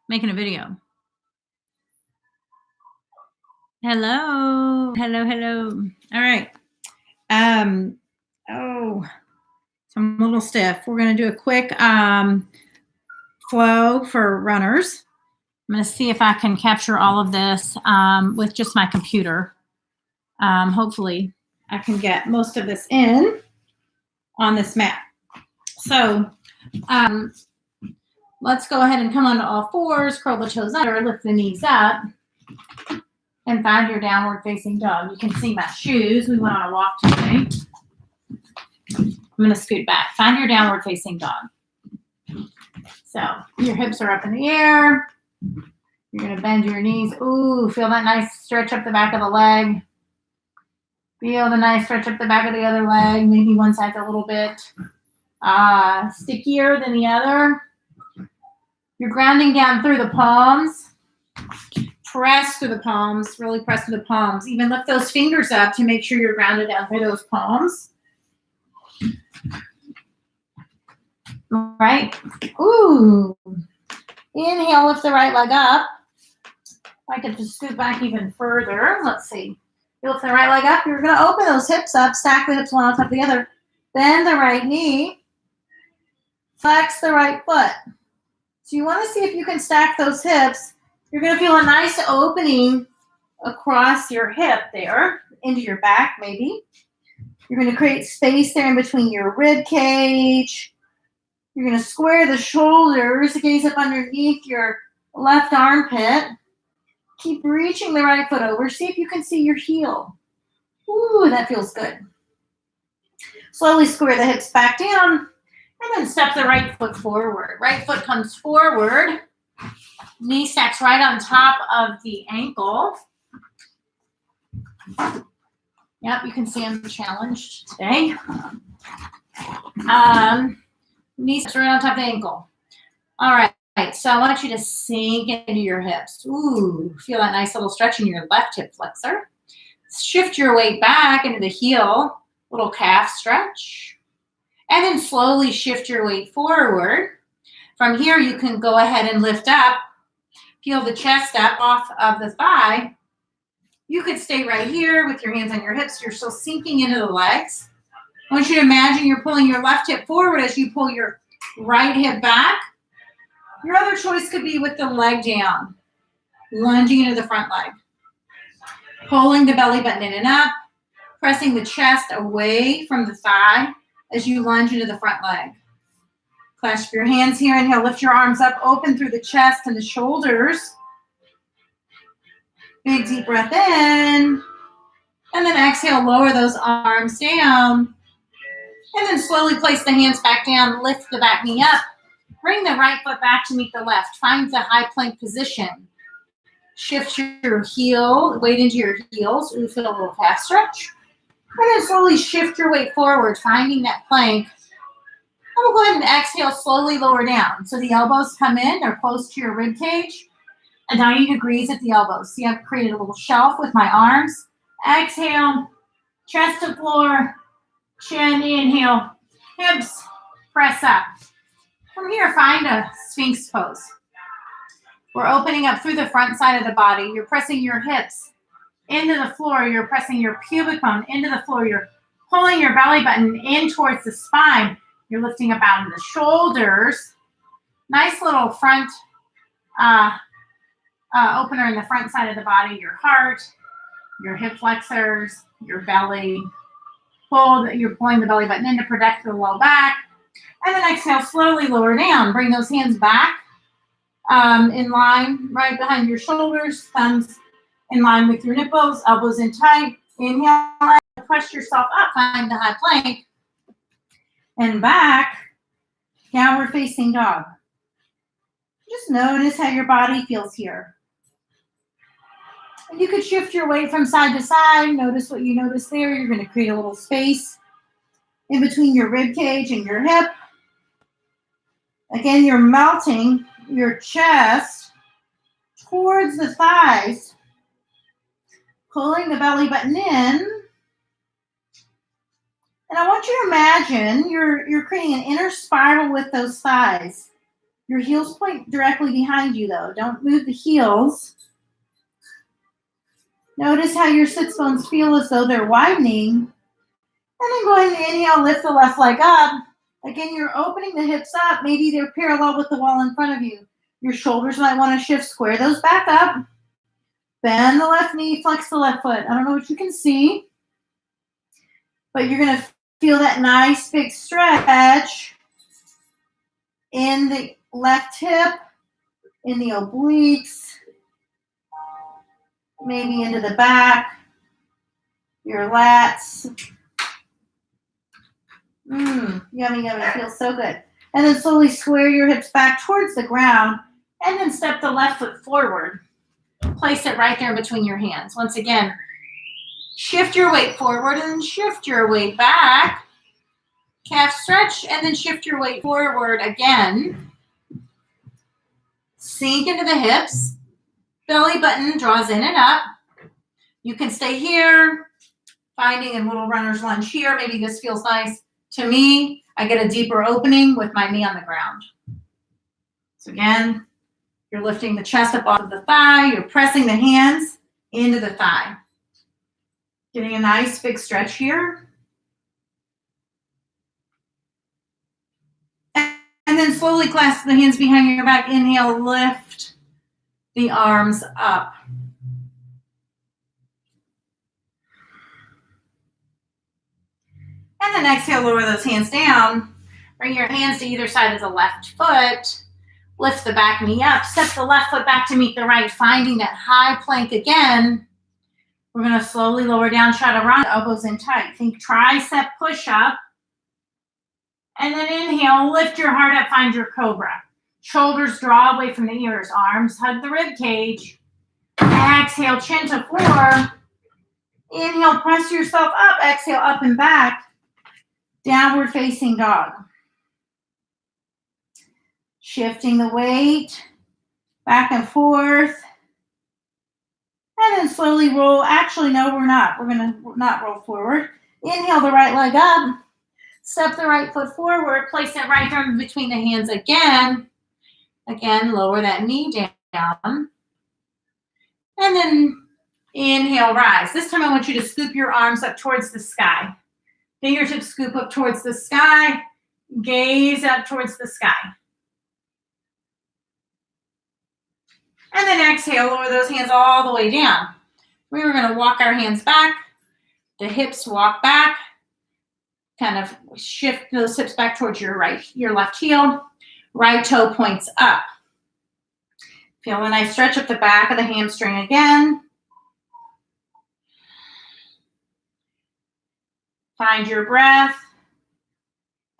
Making a video. Hello. Hello, hello. All right. Oh, so I'm a little stiff. We're going to do a quick flow for runners. I'm going to see if I can capture all of this with just my computer. Hopefully I can get most of this in on this mat. So let's go ahead and come onto all fours, curl the toes under, lift the knees up, and find your downward facing dog. You can see my shoes. We went on a walk today. I'm going to scoot back. Find your downward facing dog. So your hips are up in the air. You're going to bend your knees. Ooh, feel that nice stretch up the back of the leg. Feel the nice stretch up the back of the other leg. Maybe one side's a little bit stickier than the other. You're grounding down through the palms. Press through the palms. Really press through the palms. Even lift those fingers up to make sure you're grounded down through those palms. All right. Ooh. Inhale, lift the right leg up. I could just scoot back even further. Let's see. You lift the right leg up. You're going to open those hips up. Stack the hips one on top of the other. Bend the right knee. Flex the right foot. So you want to see if you can stack those hips. You're going to feel a nice opening across your hip there, into your back maybe. You're going to create space there in between your rib cage. You're going to square the shoulders, gaze up underneath your left armpit. Keep reaching the right foot over. See if you can see your heel. Ooh, that feels good. Slowly square the hips back down, and then step the right foot forward. Right foot comes forward. Knee stacks right on top of the ankle. Yep, you can see I'm challenged today. Knee stacks right on top of the ankle. All right, so I want you to sink into your hips. Ooh, feel that nice little stretch in your left hip flexor. Shift your weight back into the heel, little calf stretch. And then slowly shift your weight forward. From here, you can go ahead and lift up, peel the chest up off of the thigh. You could stay right here with your hands on your hips. You're still sinking into the legs. I want you to imagine you're pulling your left hip forward as you pull your right hip back. Your other choice could be with the leg down, lunging into the front leg. Pulling the belly button in and up, pressing the chest away from the thigh as you lunge into the front leg. Clasp your hands here. Inhale, lift your arms up, open through the chest and the shoulders. Big deep breath in. And then exhale, lower those arms down. And then slowly place the hands back down, lift the back knee up. Bring the right foot back to meet the left. Find the high plank position. Shift your heel, weight into your heels. Ooh, feel a little calf stretch. And then slowly shift your weight forward, finding that plank. And we'll go ahead and exhale, slowly lower down. So the elbows come in, they're close to your rib cage. And 90 degrees at the elbows. See, I've created a little shelf with my arms. Exhale, chest to floor, chin, inhale, hips, press up. From here, find a Sphinx pose. We're opening up through the front side of the body. You're pressing your hips into the floor. You're pressing your pubic bone into the floor. You're pulling your belly button in towards the spine. You're lifting up out of the shoulders. Nice little front opener in the front side of the body. Your heart, your hip flexors, your belly. You're pulling the belly button in to protect the low back. And then exhale, slowly lower down. Bring those hands back in line, right behind your shoulders. Thumbs in line with your nipples, elbows in tight. Inhale, press yourself up, find the high plank. And back, downward facing dog. Just notice how your body feels here. And you could shift your weight from side to side. Notice what you notice there. You're going to create a little space in between your rib cage and your hip. Again, you're melting your chest towards the thighs, pulling the belly button in. And I want you to imagine you're creating an inner spiral with those thighs. Your heels point directly behind you, though. Don't move the heels. Notice how your sits bones feel as though they're widening. And then go ahead and inhale, lift the left leg up. Again, you're opening the hips up. Maybe they're parallel with the wall in front of you. Your shoulders might want to shift. Square those back up. Bend the left knee, flex the left foot. I don't know what you can see, but you're going to feel that nice big stretch in the left hip, in the obliques, maybe into the back, your lats. Yummy, yummy. Feels so good. And then slowly square your hips back towards the ground and then step the left foot forward. Place it right there between your hands. Once again, shift your weight forward and shift your weight back. Calf stretch and then shift your weight forward again. Sink into the hips. Belly button draws in and up. You can stay here, finding a little runner's lunge here. Maybe this feels nice. To me, I get a deeper opening with my knee on the ground. So again, you're lifting the chest up off of the thigh. You're pressing the hands into the thigh. Getting a nice big stretch here. And then slowly clasp the hands behind your back. Inhale, lift the arms up. And then exhale, lower those hands down. Bring your hands to either side of the left foot. Lift the back knee up. Step the left foot back to meet the right, finding that high plank again. We're going to slowly lower down, chaturanga, elbows in tight. Think tricep push-up. And then inhale, lift your heart up, find your cobra. Shoulders draw away from the ears. Arms hug the rib cage. Exhale, chin to floor. Inhale, press yourself up. Exhale, up and back. Downward facing dog. Shifting the weight back and forth. And then slowly roll. Actually, no, we're not. We're going to not roll forward. Inhale the right leg up. Step the right foot forward. Place that right arm between the hands again. Again, lower that knee down. And then inhale, rise. This time I want you to scoop your arms up towards the sky. Fingertips scoop up towards the sky. Gaze up towards the sky. And then exhale, lower those hands all the way down. We were going to walk our hands back. The hips walk back. Kind of shift those hips back towards your left heel. Right toe points up. Feel a nice stretch up the back of the hamstring again. Find your breath.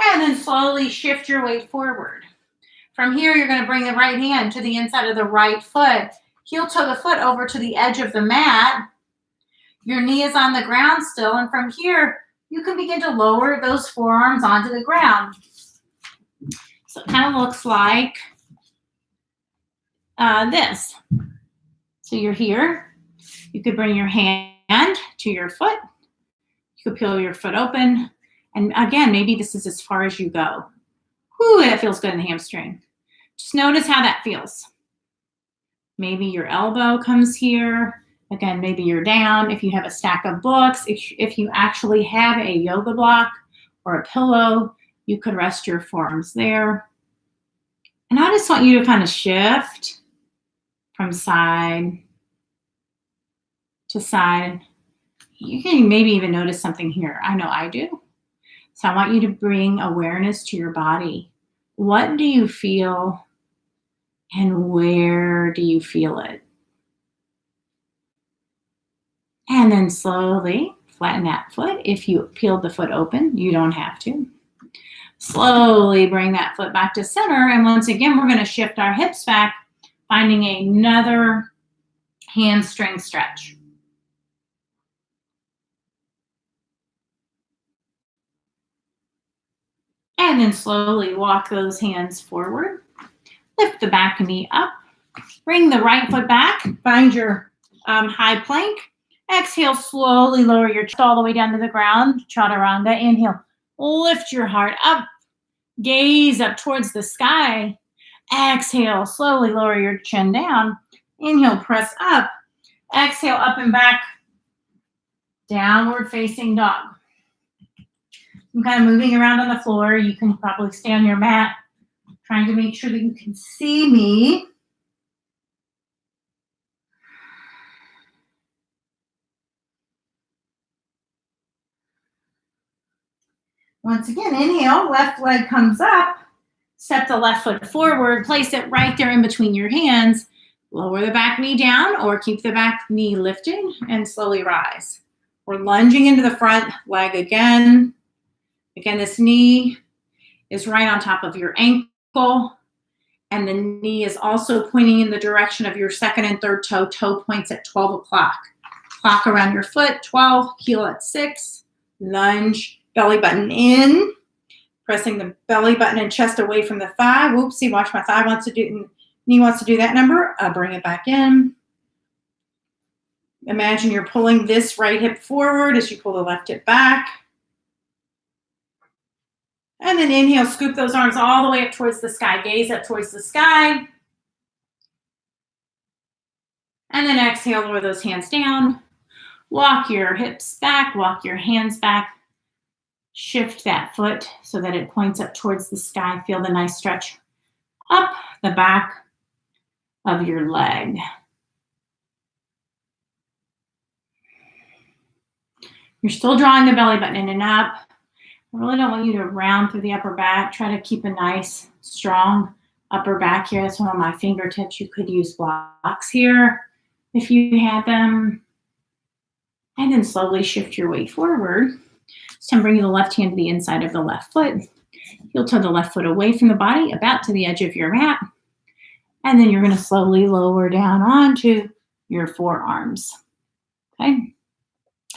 And then slowly shift your weight forward. From here, you're going to bring the right hand to the inside of the right foot. Heel toe the foot over to the edge of the mat. Your knee is on the ground still. And from here, you can begin to lower those forearms onto the ground. So it kind of looks like this. So you're here. You could bring your hand to your foot. You could peel your foot open. And again, maybe this is as far as you go. Whew, that feels good in the hamstring. Just notice how that feels. Maybe your elbow comes here. Again, maybe you're down. If you have a stack of books, if you actually have a yoga block or a pillow, you could rest your forearms there. And I just want you to kind of shift from side to side. You can maybe even notice something here. I know I do. So I want you to bring awareness to your body. What do you feel and where do you feel it? And then slowly flatten that foot. If you peeled the foot open, you don't have to. Slowly bring that foot back to center. And once again, we're going to shift our hips back, finding another hamstring stretch. And then slowly walk those hands forward. Lift the back knee up. Bring the right foot back. Find your high plank. Exhale, slowly lower your chest all the way down to the ground. Chaturanga. Inhale. Lift your heart up. Gaze up towards the sky. Exhale, slowly lower your chin down. Inhale, press up. Exhale, up and back. Downward facing dog. I'm kind of moving around on the floor. You can probably stay on your mat, trying to make sure that you can see me. Once again, inhale, left leg comes up. Step the left foot forward, place it right there in between your hands. Lower the back knee down or keep the back knee lifted and slowly rise. We're lunging into the front leg again. Again, this knee is right on top of your ankle, and the knee is also pointing in the direction of your second and third toe. Toe points at 12 o'clock. Clock around your foot, 12, heel at 6, lunge, belly button in, pressing the belly button and chest away from the thigh. Whoopsie, watch my thigh wants to do, knee wants to do that number. Bring it back in. Imagine you're pulling this right hip forward as you pull the left hip back. And then inhale, scoop those arms all the way up towards the sky. Gaze up towards the sky. And then exhale, lower those hands down. Walk your hips back, walk your hands back. Shift that foot so that it points up towards the sky. Feel the nice stretch up the back of your leg. You're still drawing the belly button in and up. I really don't want you to round through the upper back. Try to keep a nice, strong upper back here. That's one of my fingertips. You could use blocks here if you had them. And then slowly shift your weight forward. This time bring the left hand to the inside of the left foot. Heel toe the left foot away from the body, about to the edge of your mat. And then you're going to slowly lower down onto your forearms. Okay?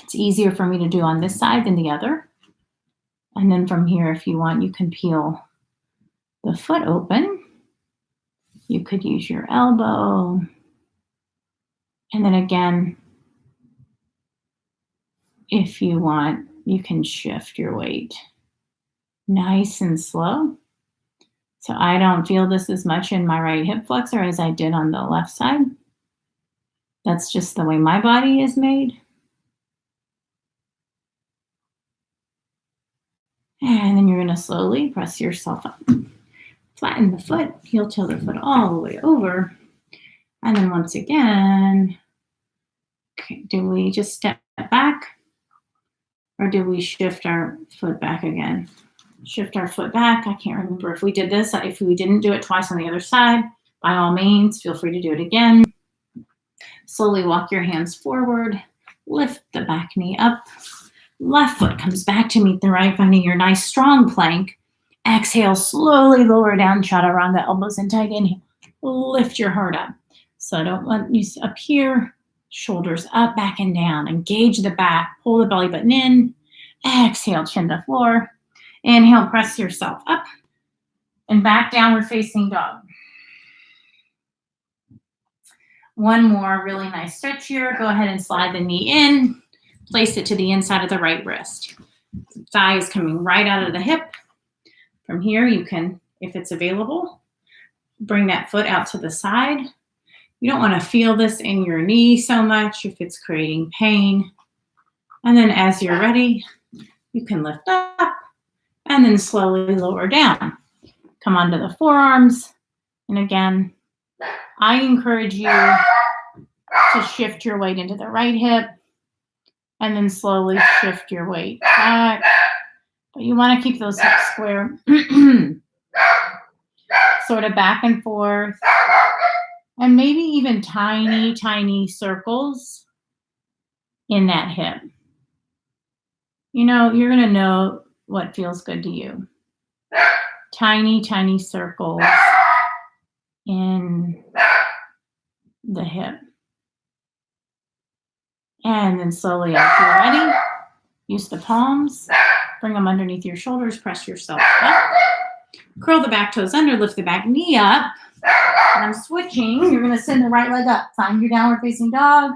It's easier for me to do on this side than the other. And then from here, if you want, you can peel the foot open. You could use your elbow. And then again, if you want, you can shift your weight nice and slow. So I don't feel this as much in my right hip flexor as I did on the left side. That's just the way my body is made. And then you're going to slowly press yourself up. Flatten the foot, heel toe the foot all the way over. And then once again, okay, do we just step back? Or do we shift our foot back again? Shift our foot back. I can't remember if we did this. If we didn't do it twice on the other side, by all means, feel free to do it again. Slowly walk your hands forward. Lift the back knee up. Left foot comes back to meet the right, finding your nice strong plank. Exhale, slowly lower down, chaturanga, elbows in tight. Inhale, lift your heart up. So I don't want you up here. Shoulders up, back and down. Engage the back. Pull the belly button in. Exhale, chin to floor. Inhale, press yourself up. And back, downward facing dog. One more really nice stretch here. Go ahead and slide the knee in. Place it to the inside of the right wrist. Thigh is coming right out of the hip. From here, you can, if it's available, bring that foot out to the side. You don't want to feel this in your knee so much if it's creating pain. And then as you're ready, you can lift up and then slowly lower down. Come onto the forearms. And again, I encourage you to shift your weight into the right hip and then slowly shift your weight back. But you want to keep those hips square, sort of back and forth. And maybe even tiny, tiny circles in that hip. You know, you're going to know what feels good to you. Tiny, tiny circles in the hip. And then slowly, as you're ready, use the palms. Bring them underneath your shoulders. Press yourself up. Curl the back toes under. Lift the back knee up. And I'm switching. You're going to send the right leg up. Find your downward facing dog.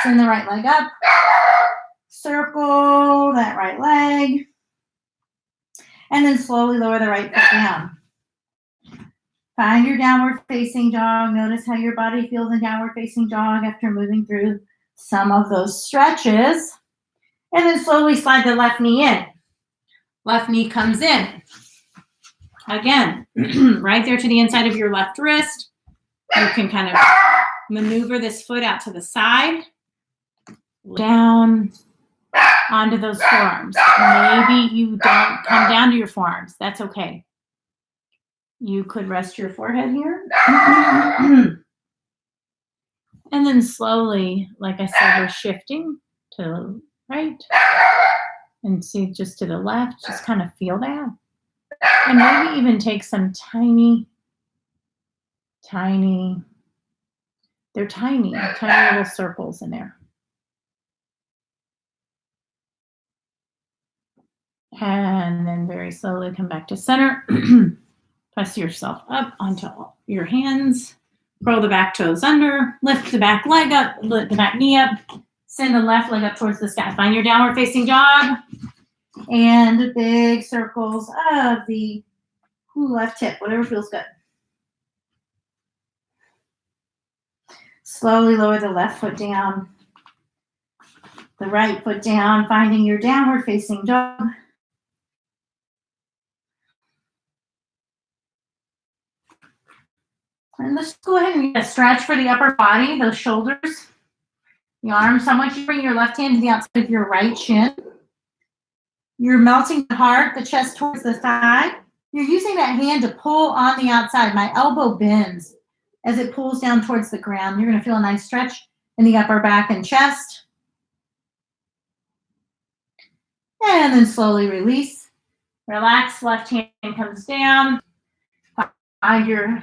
Send the right leg up. Circle that right leg. And then slowly lower the right foot down. Find your downward facing dog. Notice how your body feels in downward facing dog after moving through some of those stretches. And then slowly slide the left knee in. Left knee comes in. Again, right there to the inside of your left wrist. You can kind of maneuver this foot out to the side, down onto those forearms. Maybe you don't come down to your forearms. That's okay. You could rest your forehead here. And then slowly, like I said, we're shifting to the right. And see, just to the left, just kind of feel that. And maybe even take some tiny, they're tiny little circles in there. And then very slowly come back to center. Press yourself up onto your hands. Curl the back toes under. Lift the back leg up. Lift the back knee up. Send the left leg up towards the sky. Find your downward facing dog. And big circles of the left hip, whatever feels good. Slowly lower the left foot down. The right foot down, finding your downward facing dog. And let's go ahead and get a stretch for the upper body, those shoulders, the arms. I want you to bring your left hand to the outside of your right shin. You're melting the heart, the chest towards the thigh. You're using that hand to pull on the outside. My elbow bends as it pulls down towards the ground. You're going to feel a nice stretch in the upper back and chest. And then slowly release. Relax, left hand comes down. Find your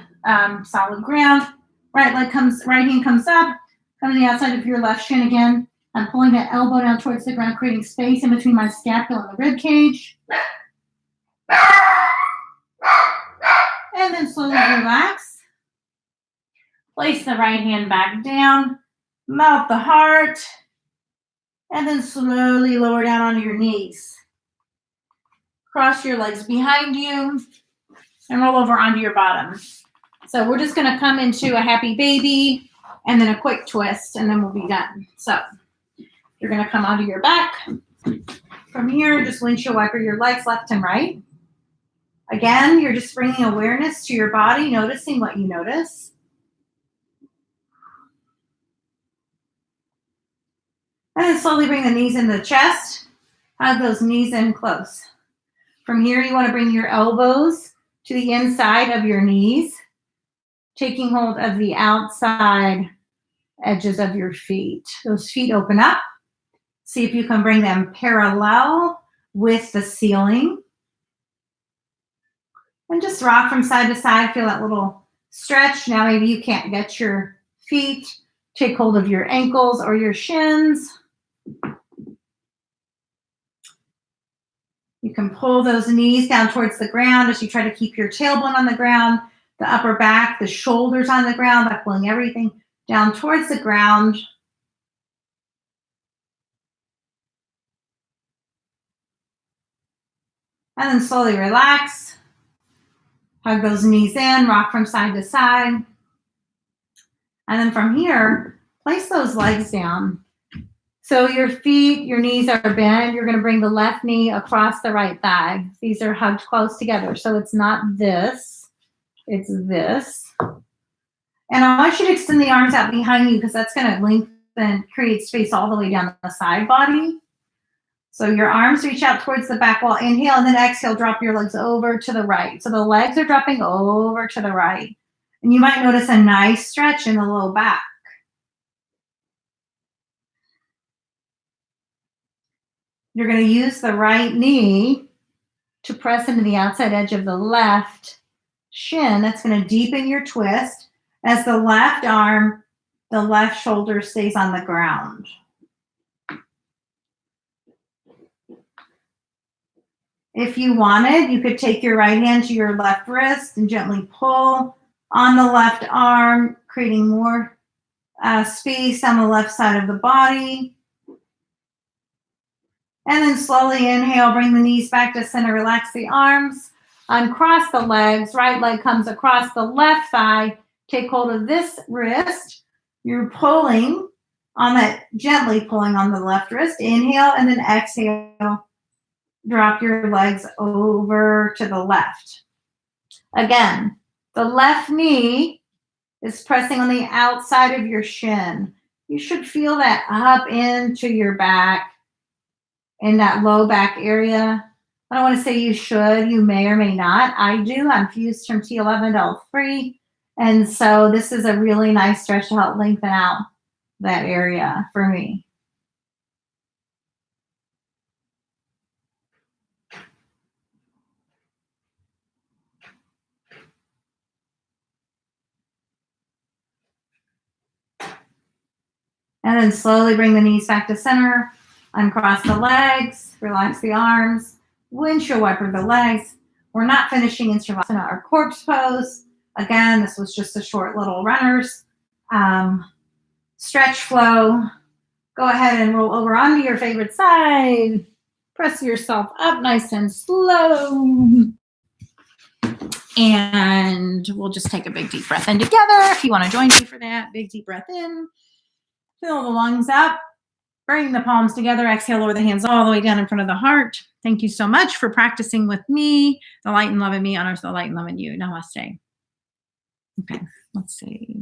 solid ground. Right hand comes up. Come to the outside of your left shin again. I'm pulling that elbow down towards the ground, creating space in between my scapula and the rib cage. And then slowly relax. Place the right hand back down. Melt the heart. And then slowly lower down onto your knees. Cross your legs behind you and roll over onto your bottom. So we're just going to come into a happy baby and then a quick twist, and then we'll be done. So you're going to come onto your back. From here, just windshield wiper your legs left and right. Again, you're just bringing awareness to your body, noticing what you notice. And then slowly bring the knees into the chest. Hug those knees in close. From here, you want to bring your elbows to the inside of your knees, taking hold of the outside edges of your feet. Those feet open up. See if you can bring them parallel with the ceiling. And just rock from side to side. Feel that little stretch. Now maybe you can't get your feet. Take hold of your ankles or your shins. You can pull those knees down towards the ground as you try to keep your tailbone on the ground, the upper back, the shoulders on the ground by pulling everything down towards the ground. And then slowly relax. Hug those knees in, rock from side to side. And then from here, place those legs down. So your feet, your knees are bent. You're going to bring the left knee across the right thigh. These are hugged close together. So it's not this, it's this. And I want you to extend the arms out behind you because that's going to lengthen, create space all the way down the side body. So your arms reach out towards the back wall. Inhale and then exhale, drop your legs over to the right. So the legs are dropping over to the right. And you might notice a nice stretch in the low back. You're going to use the right knee to press into the outside edge of the left shin. That's going to deepen your twist as the left arm, the left shoulder stays on the ground. If you wanted, you could take your right hand to your left wrist and gently pull on the left arm, creating more space on the left side of the body. And then slowly inhale, bring the knees back to center, relax the arms. Uncross the legs. Right leg comes across the left thigh. Take hold of this wrist. You're pulling on that, gently pulling on the left wrist. Inhale and then exhale. Drop your legs over to the left. Again, the left knee is pressing on the outside of your shin. You should feel that up into your back, in that low back area. I don't want to say you should, you may or may not. I do. I'm fused from T11 to L3. And so this is a really nice stretch to help lengthen out that area for me. And then slowly bring the knees back to center. Uncross the legs, relax the arms, windshield wiper the legs. We're not finishing in Shavasana or corpse pose. Again, this was just a short little runners. Stretch flow. Go ahead and roll over onto your favorite side. Press yourself up nice and slow. And we'll just take a big deep breath in together. If you want to join me for that, big deep breath in. Fill the lungs up. Bring the palms together. Exhale, lower the hands all the way down in front of the heart. Thank you so much for practicing with me. The light and love in me honors the light and love in you. Namaste. Okay, let's see.